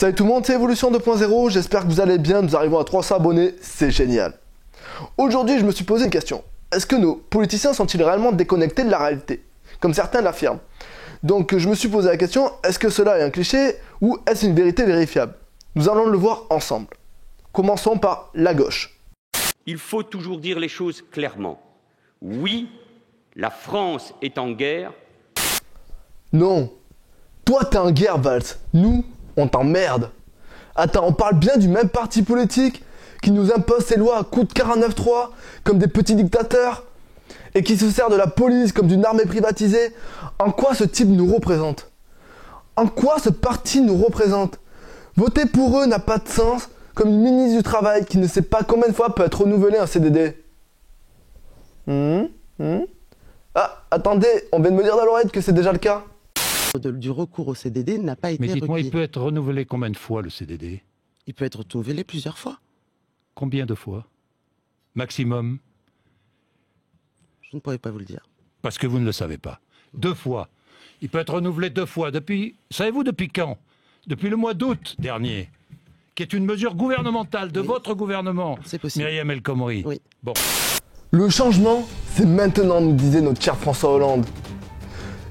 Salut tout le monde, c'est Evolution 2.0, j'espère que vous allez bien, nous arrivons à 300 abonnés, c'est génial. Aujourd'hui, je me suis posé une question. Est-ce que nos politiciens sont-ils réellement déconnectés de la réalité, comme certains l'affirment? Donc je me suis posé la question, est-ce que cela est un cliché ou est-ce une vérité vérifiable? Nous allons le voir ensemble. Commençons par la gauche. Il faut toujours dire les choses clairement. Oui, la France est en guerre. Non, toi t'es en guerre, Valls. Nous, on t'emmerde. Attends, on parle bien du même parti politique qui nous impose ses lois à coups de 49.3 comme des petits dictateurs et qui se sert de la police comme d'une armée privatisée. En quoi ce type nous représente? En quoi ce parti nous représente? Voter pour eux n'a pas de sens comme une ministre du Travail qui ne sait pas combien de fois peut être renouvelé un CDD. Ah, attendez, on vient de me dire dans l'oreille que c'est déjà le cas. Du recours au CDD n'a pas été Mais dites-moi, requis. il peut être renouvelé combien de fois le CDD? Il peut être renouvelé plusieurs fois. Combien de fois? Maximum? Je ne pourrais pas vous le dire. Parce que vous ne le savez pas. 2 fois. Il peut être renouvelé 2 fois. Depuis, savez-vous depuis quand? Depuis le mois d'août dernier, qui est une mesure gouvernementale de votre gouvernement, C'est possible. Myriam El Khomri. Oui. Bon. Le changement, c'est maintenant, nous disait notre cher François Hollande.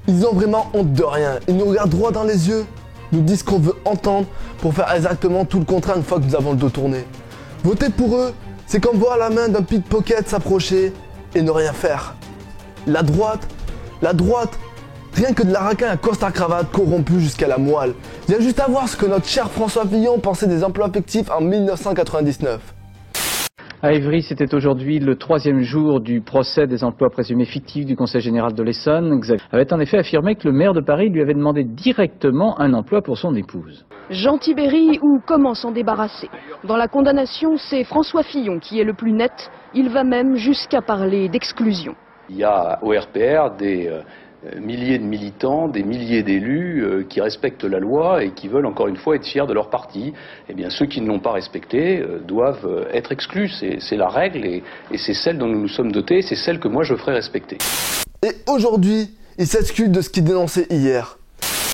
Ils ont vraiment honte de rien. Ils nous regardent droit dans les yeux, nous disent qu'on veut entendre pour faire exactement tout le contraire une fois que nous avons le dos tourné. Voter pour eux, c'est comme voir la main d'un pickpocket s'approcher et ne rien faire. La droite, rien que de la raquin à costard-cravate corrompue jusqu'à la moelle. Viens juste à voir ce que notre cher François Fillon pensait des emplois fictifs en 1999. À Évry, c'était aujourd'hui le 3e jour du procès des emplois présumés fictifs du Conseil général de l'Essonne. Xavier avait en effet affirmé que le maire de Paris lui avait demandé directement un emploi pour son épouse. Jean Tibéri ou comment s'en débarrasser? Dans la condamnation, c'est François Fillon qui est le plus net. Il va même jusqu'à parler d'exclusion. Il y a au RPR des milliers de militants, des milliers d'élus qui respectent la loi et qui veulent encore une fois être fiers de leur parti. Eh bien, ceux qui ne l'ont pas respecté doivent être exclus. C'est la règle et c'est celle dont nous nous sommes dotés, c'est celle que moi je ferai respecter. Et aujourd'hui, il s'excuse de ce qu'il dénonçait hier.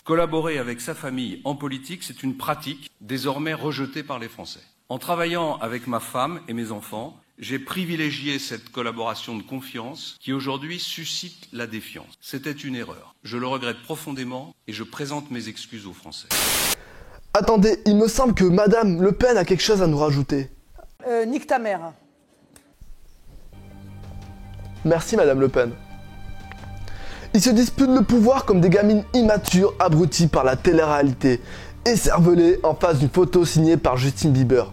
Collaborer avec sa famille en politique, c'est une pratique désormais rejetée par les Français. En travaillant avec ma femme et mes enfants, j'ai privilégié cette collaboration de confiance qui aujourd'hui suscite la défiance. C'était une erreur. Je le regrette profondément et je présente mes excuses aux Français. Attendez, il me semble que Madame Le Pen a quelque chose à nous rajouter. Nique ta mère. Merci Madame Le Pen. Ils se disputent le pouvoir comme des gamines immatures abruties par la télé-réalité, écervelées en face d'une photo signée par Justin Bieber.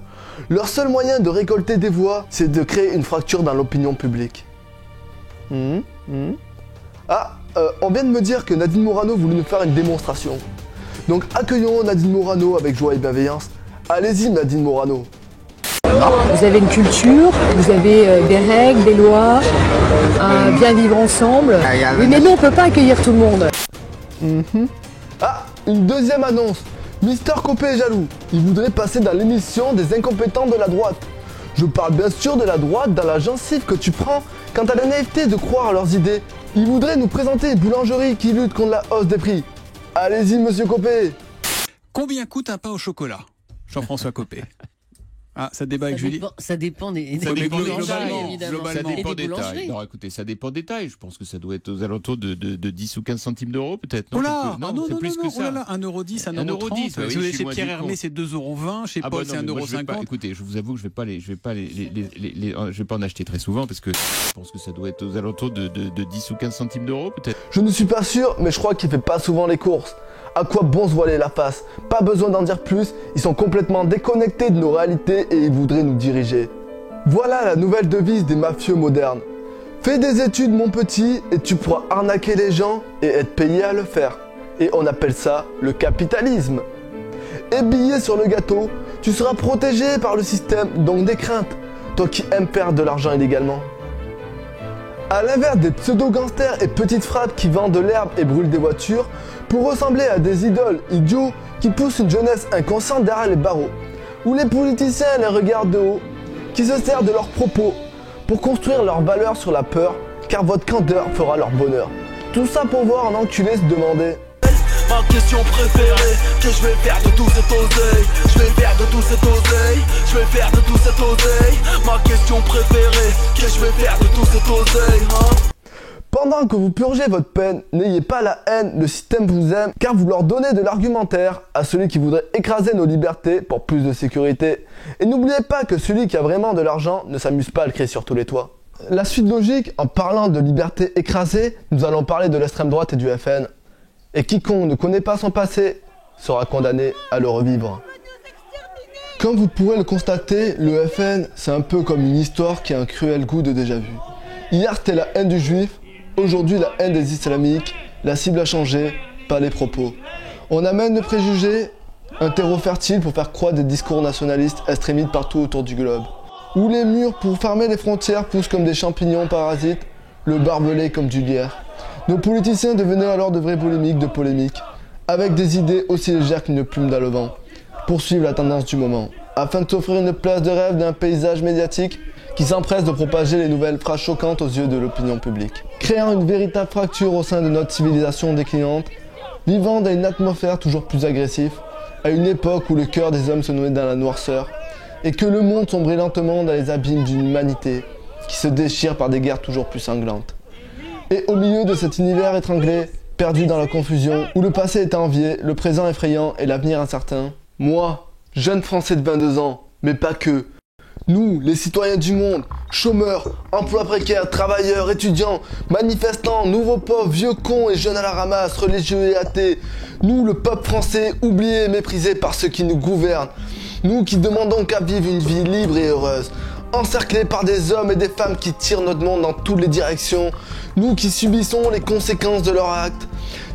Leur seul moyen de récolter des voix, c'est de créer une fracture dans l'opinion publique. Ah, on vient de me dire que Nadine Morano voulait nous faire une démonstration. Donc accueillons Nadine Morano avec joie et bienveillance. Allez-y Nadine Morano. Vous avez une culture, vous avez des règles, des lois, bien vivre ensemble. Oui, mais nous, on peut pas accueillir tout le monde. Ah, une deuxième annonce. Mister Copé est jaloux. Il voudrait passer dans l'émission des incompétents de la droite. Je parle bien sûr de la droite dans la gencive que tu prends quant à la naïveté de croire à leurs idées. Il voudrait nous présenter une boulangerie qui lutte contre la hausse des prix. Allez-y, monsieur Copé. Combien coûte un pain au chocolat, Jean-François Copé? Ah, ça débat avec Julie. Ça dépend des globalement, évidemment. ça dépend des détails. Non, écoutez, ça dépend des tailles. Je pense que ça doit être aux alentours de 10 ou 15 centimes d'euros, peut-être. Oh là, non, c'est plus que ça. 1,10 €, 1,30 €. 1,10 €. Si vous chez Pierre Hermé, c'est 2,20 €. Chez Paul, c'est 1,50 €. Écoutez, je vous avoue que je vais pas en acheter très souvent parce que je pense que ça doit être aux alentours de 10 ou 15 centimes d'euros, peut-être. Je ne suis pas sûr, mais je crois qu'il fait pas souvent les courses. À quoi bon se voiler la face? Pas besoin d'en dire plus, ils sont complètement déconnectés de nos réalités et ils voudraient nous diriger. Voilà la nouvelle devise des mafieux modernes. Fais des études mon petit et tu pourras arnaquer les gens et être payé à le faire. Et on appelle ça le capitalisme. Et billet sur le gâteau, tu seras protégé par le système, donc des craintes, toi qui aimes perdre de l'argent illégalement. A l'inverse des pseudo-gangsters et petites frappes qui vendent de l'herbe et brûlent des voitures, pour ressembler à des idoles idiots qui poussent une jeunesse inconsciente derrière les barreaux, où les politiciens les regardent de haut, qui se servent de leurs propos pour construire leurs valeurs sur la peur, car votre candeur fera leur bonheur. Tout ça pour voir un enculé se demander Ma question préférée, que je vais faire de tout cet oseille. Je vais faire de tout cet oseille. Je vais faire de tout cet oseille. Ma question préférée, que je vais faire de tout cet oseille, hein. Pendant que vous purgez votre peine, n'ayez pas la haine, le système vous aime, car vous leur donnez de l'argumentaire à celui qui voudrait écraser nos libertés pour plus de sécurité. Et n'oubliez pas que celui qui a vraiment de l'argent ne s'amuse pas à le crier sur tous les toits. La suite logique, en parlant de liberté écrasée, nous allons parler de l'extrême droite et du FN. Et quiconque ne connaît pas son passé sera condamné à le revivre. Comme vous pourrez le constater, le FN, c'est un peu comme une histoire qui a un cruel goût de déjà-vu. Hier, c'était la haine du juif. Aujourd'hui, la haine des islamiques, la cible a changé, pas les propos. On amène le préjugé, un terreau fertile pour faire croître des discours nationalistes extrémistes partout autour du globe. Où les murs pour fermer les frontières poussent comme des champignons parasites, le barbelé comme du lierre. Nos politiciens devenaient alors de vrais polémiques de polémiques, avec des idées aussi légères qu'une plume dans le vent, poursuivre la tendance du moment, afin de s'offrir une place de rêve d'un paysage médiatique qui s'empresse de propager les nouvelles phrases choquantes aux yeux de l'opinion publique. Créant une véritable fracture au sein de notre civilisation déclinante, vivant dans une atmosphère toujours plus agressive, à une époque où le cœur des hommes se noyait dans la noirceur, et que le monde sombrait lentement dans les abîmes d'une humanité qui se déchire par des guerres toujours plus sanglantes. Et au milieu de cet univers étranglé, perdu dans la confusion, où le passé est envié, le présent effrayant et l'avenir incertain, moi, jeune Français de 22 ans, mais pas que, nous, les citoyens du monde, chômeurs, emplois précaires, travailleurs, étudiants, manifestants, nouveaux pauvres, vieux cons et jeunes à la ramasse, religieux et athées, nous, le peuple français, oublié et méprisé par ceux qui nous gouvernent, nous qui demandons qu'à vivre une vie libre et heureuse, encerclés par des hommes et des femmes qui tirent notre monde dans toutes les directions, nous qui subissons les conséquences de leurs actes,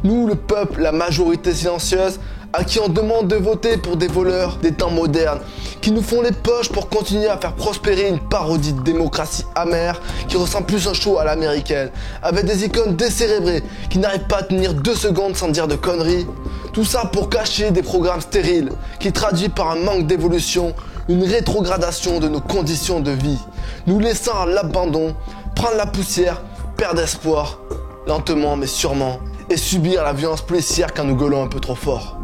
nous, le peuple, la majorité silencieuse, à qui on demande de voter pour des voleurs des temps modernes, qui nous font les poches pour continuer à faire prospérer une parodie de démocratie amère qui ressemble plus à un show à l'américaine, avec des icônes décérébrées qui n'arrivent pas à tenir 2 secondes sans dire de conneries. Tout ça pour cacher des programmes stériles qui traduisent par un manque d'évolution une rétrogradation de nos conditions de vie, nous laissant à l'abandon, prendre la poussière, perdre espoir, lentement mais sûrement, et subir la violence policière quand nous gueulons un peu trop fort.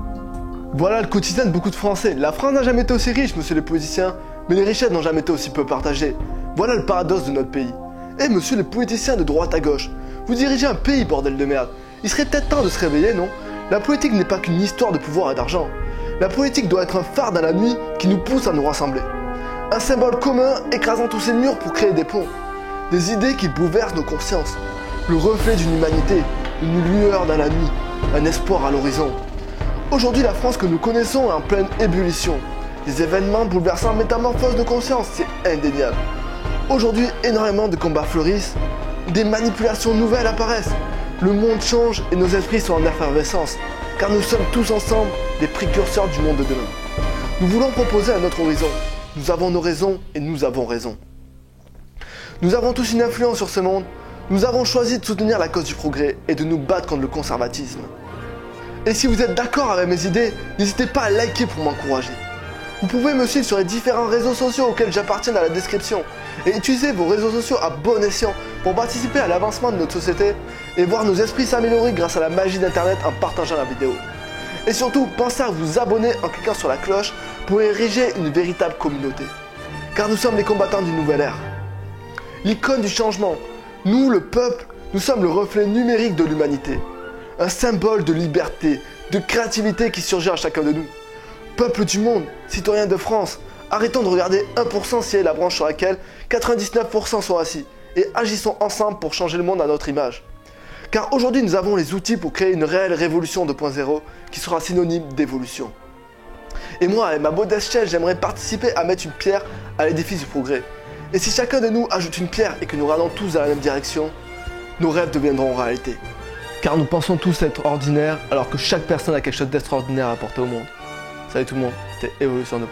Voilà le quotidien de beaucoup de Français. La France n'a jamais été aussi riche, monsieur les politiciens, mais les richesses n'ont jamais été aussi peu partagées. Voilà le paradoxe de notre pays. Eh monsieur les politiciens de droite à gauche, vous dirigez un pays, bordel de merde. Il serait peut-être temps de se réveiller, non? La politique n'est pas qu'une histoire de pouvoir et d'argent. La politique doit être un phare dans la nuit qui nous pousse à nous rassembler. Un symbole commun écrasant tous ces murs pour créer des ponts. Des idées qui bouleversent nos consciences. Le reflet d'une humanité, une lueur dans la nuit, un espoir à l'horizon. Aujourd'hui, la France que nous connaissons est en pleine ébullition. Des événements bouleversants métamorphoses de conscience, c'est indéniable. Aujourd'hui, énormément de combats fleurissent, des manipulations nouvelles apparaissent. Le monde change et nos esprits sont en effervescence, car nous sommes tous ensemble des précurseurs du monde de demain. Nous voulons proposer un autre horizon. Nous avons nos raisons et nous avons raison. Nous avons tous une influence sur ce monde. Nous avons choisi de soutenir la cause du progrès et de nous battre contre le conservatisme. Et si vous êtes d'accord avec mes idées, n'hésitez pas à liker pour m'encourager. Vous pouvez me suivre sur les différents réseaux sociaux auxquels j'appartiens dans la description et utiliser vos réseaux sociaux à bon escient pour participer à l'avancement de notre société et voir nos esprits s'améliorer grâce à la magie d'internet en partageant la vidéo. Et surtout, pensez à vous abonner en cliquant sur la cloche pour ériger une véritable communauté. Car nous sommes les combattants d'une nouvelle ère. L'icône du changement. Nous, le peuple, nous sommes le reflet numérique de l'humanité. Un symbole de liberté, de créativité qui surgit à chacun de nous. Peuple du monde, citoyens de France, arrêtons de regarder 1% si est la branche sur laquelle 99% sont assis et agissons ensemble pour changer le monde à notre image. Car aujourd'hui nous avons les outils pour créer une réelle révolution 2.0 qui sera synonyme d'évolution. Et moi, avec ma modeste échelle, j'aimerais participer à mettre une pierre à l'édifice du progrès. Et si chacun de nous ajoute une pierre et que nous regardons tous dans la même direction, nos rêves deviendront réalité. Car nous pensons tous être ordinaires alors que chaque personne a quelque chose d'extraordinaire à apporter au monde. Salut tout le monde, c'était Évolution 2.0.